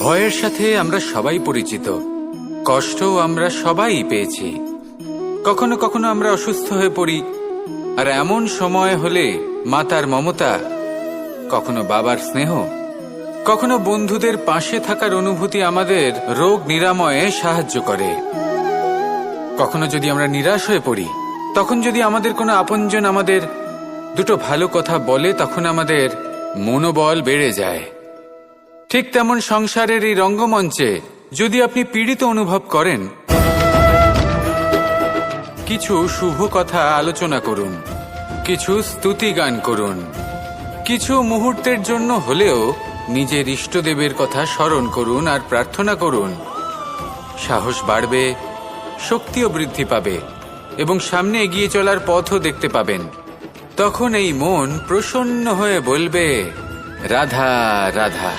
ভয়ের সাথে আমরা সবাই পরিচিত, কষ্টও আমরা সবাই পেয়েছি। কখনো কখনো আমরা অসুস্থ হয়ে পড়ি, আর এমন সময় হলে মাতার মমতা, কখনো বাবার স্নেহ, কখনো বন্ধুদের পাশে থাকার অনুভূতি আমাদের রোগ নিরাময়ে সাহায্য করে। কখনো যদি আমরা নিরাশ হয়ে পড়ি, তখন যদি আমাদের কোনো আপনজন আমাদের দুটো ভালো কথা বলে, তখন আমাদের মনোবল বেড়ে যায়। ঠিক তেমন সংসারের এই রঙ্গমঞ্চে যদি আপনি পীড়িত অনুভব করেন, কিছু শুভ কথা আলোচনা করুন, কিছু স্তুতি গান করুন, কিছু মুহূর্তের জন্য হলেও নিজের ইষ্টদেবের কথা স্মরণ করুন আর প্রার্থনা করুন। সাহস বাড়বে, শক্তিও বৃদ্ধি পাবে এবং সামনে এগিয়ে চলার পথও দেখতে পাবেন। তখন এই মন প্রসন্ন হয়ে বলবে, রাধা রাধা।